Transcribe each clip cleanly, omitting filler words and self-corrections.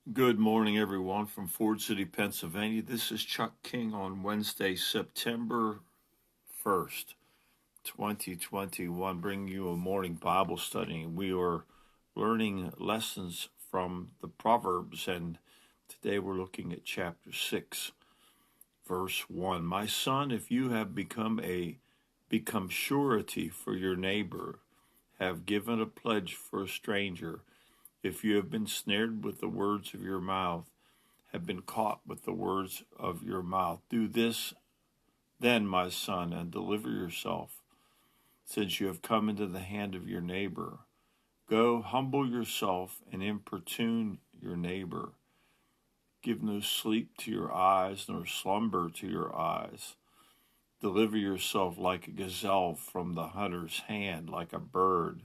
Good morning, everyone, from Ford City, Pennsylvania. This is Chuck King on Wednesday, September 1st, 2021, bringing you a morning Bible study. We are learning lessons from the Proverbs, and today we're looking at chapter 6, verse 1. My son, if you have become surety for your neighbor, have given a pledge for a stranger, if you have been snared with the words of your mouth, have been caught with the words of your mouth. Do this then, my son, and deliver yourself, since you have come into the hand of your neighbor. Go, humble yourself, and importune your neighbor. Give no sleep to your eyes, nor slumber to your eyes. Deliver yourself like a gazelle from the hunter's hand, like a bird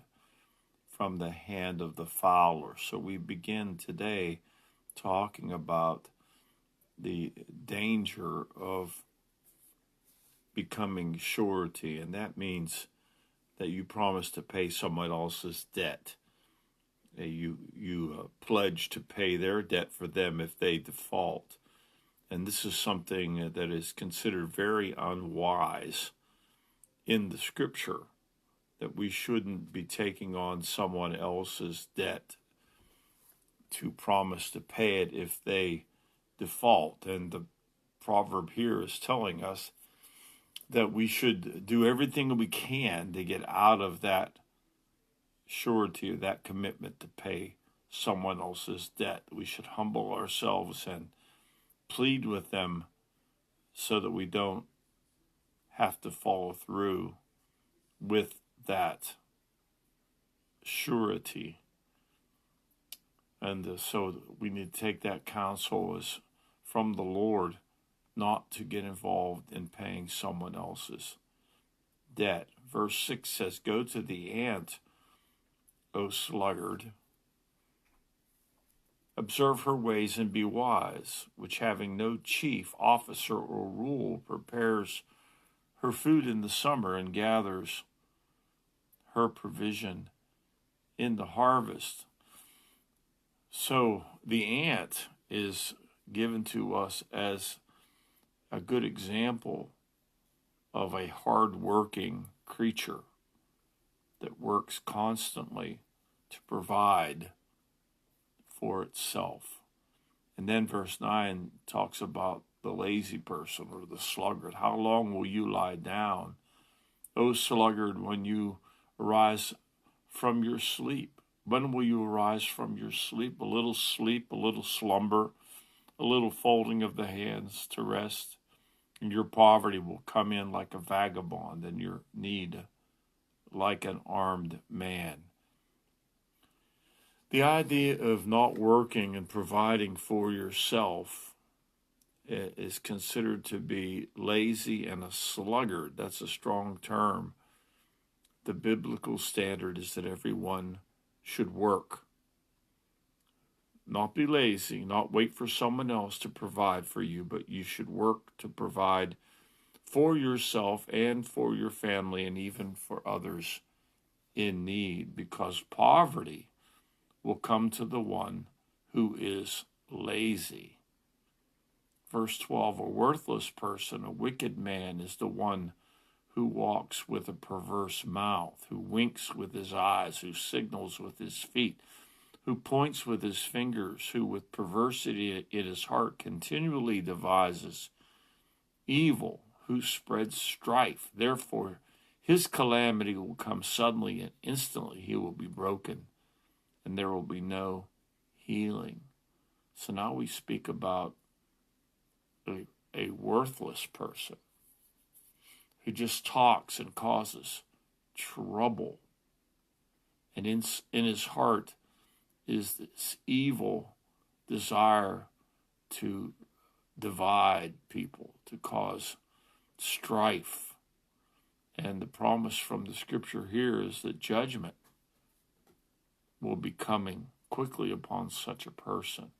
from the hand of the fowler. So we begin today talking about the danger of becoming surety, and that means that you promise to pay someone else's debt. You pledge to pay their debt for them if they default. And this is something that is considered very unwise in the scripture, that we shouldn't be taking on someone else's debt to promise to pay it if they default. And the proverb here is telling us that we should do everything we can to get out of that surety, that commitment to pay someone else's debt. We should humble ourselves and plead with them so that we don't have to follow through with that surety. And so we need to take that counsel as from the Lord, not to get involved in paying someone else's debt. Verse 6 says, Go to the ant, O sluggard. Observe her ways and be wise, which having no chief, officer, or rule, prepares her food in the summer and gathers her provision in the harvest. So the ant is given to us as a good example of a hard-working creature that works constantly to provide for itself. And then verse 9 talks about the lazy person or the sluggard. How long will you lie down, O sluggard, when you arise from your sleep? When will you arise from your sleep? A little slumber, a little folding of the hands to rest. And your poverty will come in like a vagabond, and your need like an armed man. The idea of not working and providing for yourself is considered to be lazy and a sluggard. That's a strong term. The biblical standard is that everyone should work. Not be lazy, not wait for someone else to provide for you, but you should work to provide for yourself and for your family and even for others in need, because poverty will come to the one who is lazy. Verse 12, a worthless person, a wicked man, is the one who walks with a perverse mouth, who winks with his eyes, who signals with his feet, who points with his fingers, who with perversity in his heart continually devises evil, who spreads strife. Therefore, his calamity will come suddenly, and instantly he will be broken, and there will be no healing. So now we speak about a worthless person who just talks and causes trouble. And in his heart is this evil desire to divide people, to cause strife. And the promise from the scripture here is that judgment will be coming quickly upon such a person.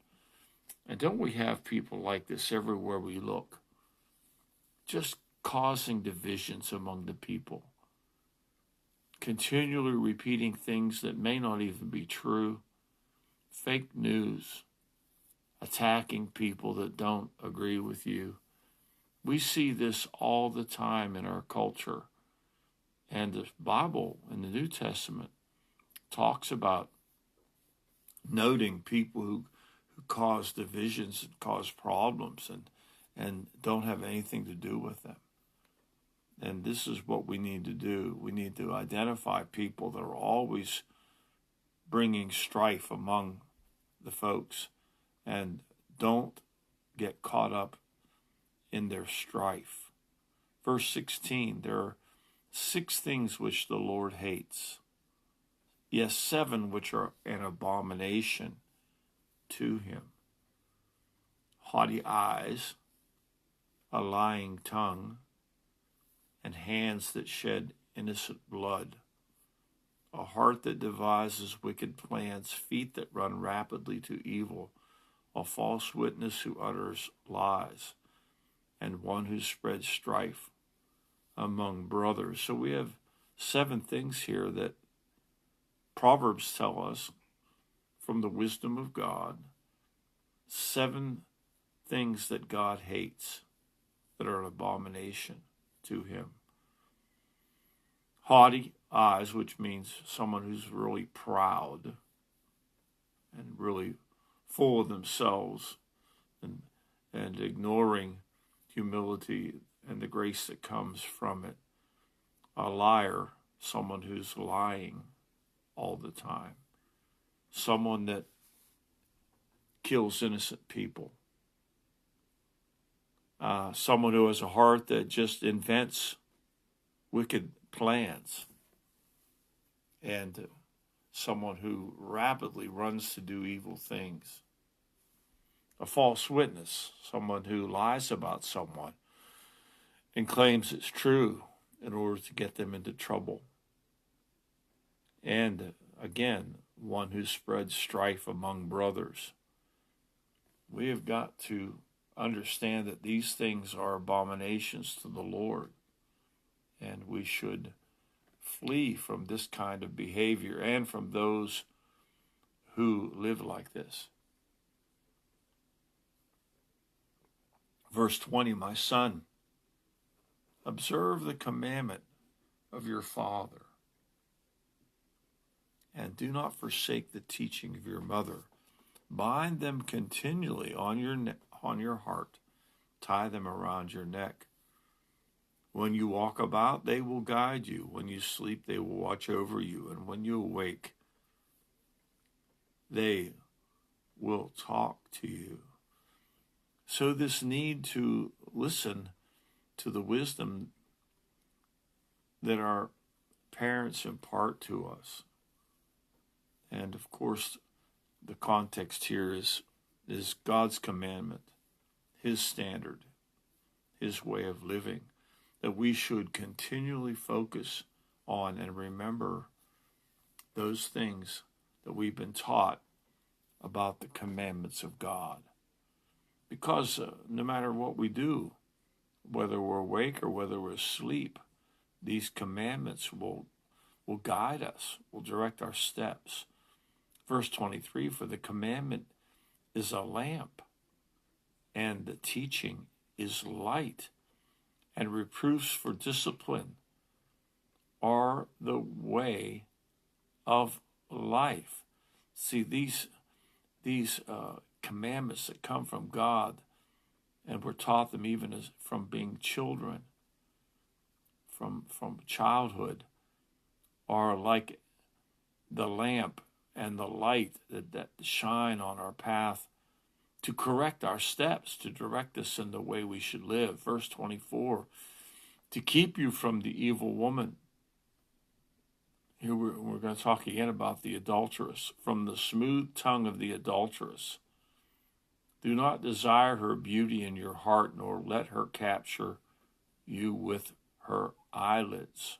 And don't we have people like this everywhere we look? Just causing divisions among the people, continually repeating things that may not even be true, fake news, attacking people that don't agree with you. We see this all the time in our culture. And the Bible in the New Testament talks about noting people who cause divisions and cause problems and don't have anything to do with them. And this is what we need to do. We need to identify people that are always bringing strife among the folks, and don't get caught up in their strife. Verse 16, there are 6 things which the Lord hates. Yes, 7 which are an abomination to him. Haughty eyes, a lying tongue, and hands that shed innocent blood, a heart that devises wicked plans, feet that run rapidly to evil, a false witness who utters lies, and one who spreads strife among brothers. So we have 7 things here that Proverbs tell us from the wisdom of God, 7 things that God hates that are an abomination to him. Haughty eyes, which means someone who's really proud and really full of themselves and ignoring humility and the grace that comes from it. A liar, someone who's lying all the time. Someone that kills innocent people. Someone who has a heart that just invents wicked plans. And someone who rapidly runs to do evil things. A false witness, someone who lies about someone and claims it's true in order to get them into trouble. And again, one who spreads strife among brothers. We have got to understand that these things are abominations to the Lord, and we should flee from this kind of behavior and from those who live like this. Verse 20, my son, observe the commandment of your father, and do not forsake the teaching of your mother. Bind them continually on your heart. Tie them around your neck. When you walk about, they will guide you. When you sleep, they will watch over you. And when you awake, they will talk to you. So this need to listen to the wisdom that our parents impart to us. And of course, the context here is God's commandment, his standard, his way of living, that we should continually focus on and remember those things that we've been taught about the commandments of God. Because no matter what we do, whether we're awake or whether we're asleep, these commandments will guide us, will direct our steps. Verse 23, for the commandment is a lamp, and the teaching is light, and reproofs for discipline are the way of life. See, these commandments that come from God, and we're taught them even as from being children, from childhood, are like the lamp and the light that shine on our path to correct our steps, to direct us in the way we should live. Verse 24, to keep you from the evil woman. Here we're going to talk again about the adulteress. From the smooth tongue of the adulteress. Do not desire her beauty in your heart, nor let her capture you with her eyelids.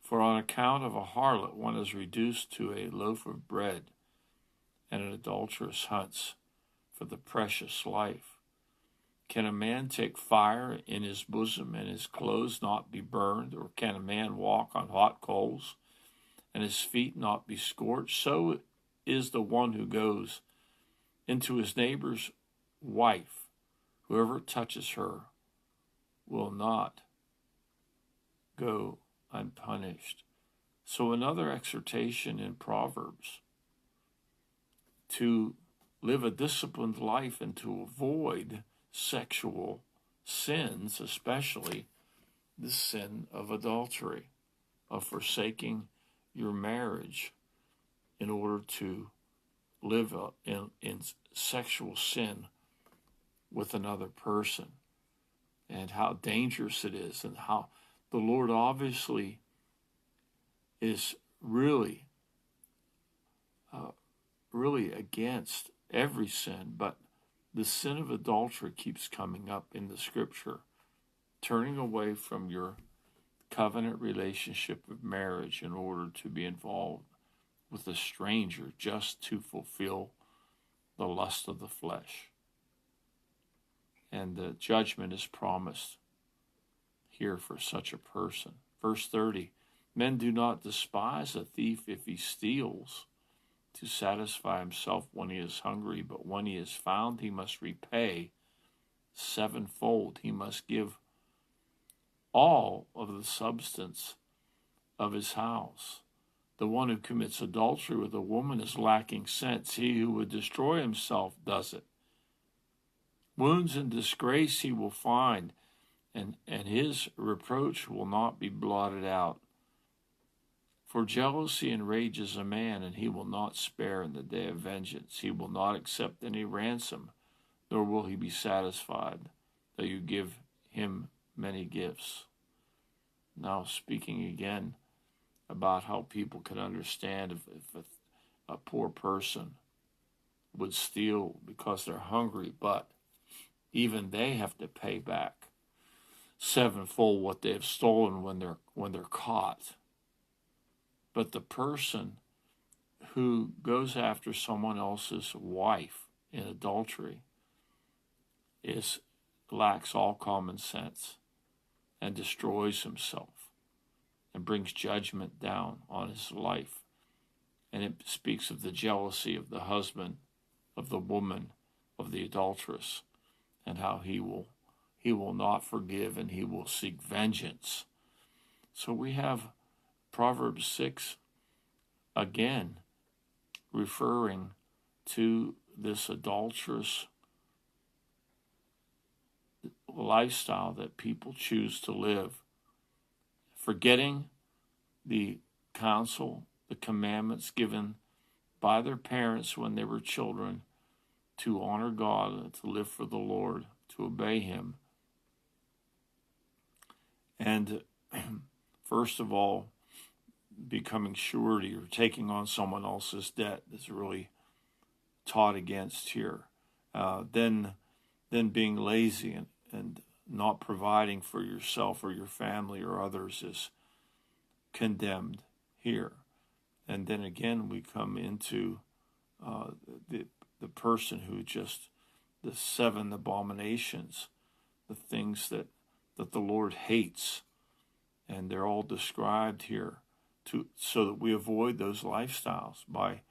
For on account of a harlot, one is reduced to a loaf of bread, and an adulteress hunts for the precious life. Can a man take fire in his bosom and his clothes not be burned? Or can a man walk on hot coals and his feet not be scorched? So is the one who goes into his neighbor's wife, whoever touches her will not go unpunished. So another exhortation in Proverbs to live a disciplined life and to avoid sexual sins, especially the sin of adultery, of forsaking your marriage in order to live in sexual sin with another person, and how dangerous it is, and how the Lord obviously is really against every sin, but the sin of adultery keeps coming up in the scripture. Turning away from your covenant relationship of marriage in order to be involved with a stranger just to fulfill the lust of the flesh. And the judgment is promised here for such a person. Verse 30, men do not despise a thief if he steals to satisfy himself when he is hungry, but when he is found, he must repay sevenfold. He must give all of the substance of his house. The one who commits adultery with a woman is lacking sense. He who would destroy himself does it. Wounds and disgrace he will find, and his reproach will not be blotted out. For jealousy enrages a man, and he will not spare in the day of vengeance. He will not accept any ransom, nor will he be satisfied, though you give him many gifts. Now, speaking again about how people can understand if a poor person would steal because they're hungry, but even they have to pay back sevenfold what they have stolen when they're caught. But the person who goes after someone else's wife in adultery lacks all common sense and destroys himself and brings judgment down on his life. And it speaks of the jealousy of the husband, of the woman, of the adulteress, and how he will not forgive and he will seek vengeance. So we have Proverbs 6 again referring to this adulterous lifestyle that people choose to live, forgetting the counsel, the commandments given by their parents when they were children to honor God, to live for the Lord, to obey him. And first of all, becoming surety or taking on someone else's debt is really taught against here. Then being lazy and not providing for yourself or your family or others is condemned here. And then again, we come into the person who just, the 7 abominations, the things that the Lord hates, and they're all described here so that we avoid those lifestyles by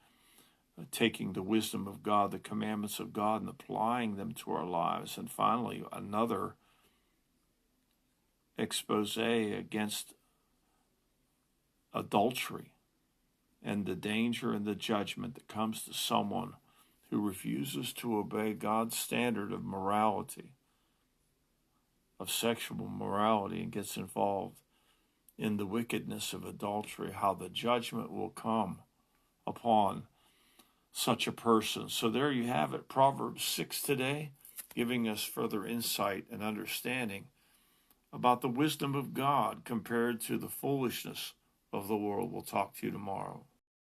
taking the wisdom of God, the commandments of God, and applying them to our lives. And finally, another expose against adultery and the danger and the judgment that comes to someone who refuses to obey God's standard of morality, of sexual morality, and gets involved in the wickedness of adultery, how the judgment will come upon such a person. So there you have it, Proverbs 6 today, giving us further insight and understanding about the wisdom of God compared to the foolishness of the world. We'll talk to you tomorrow.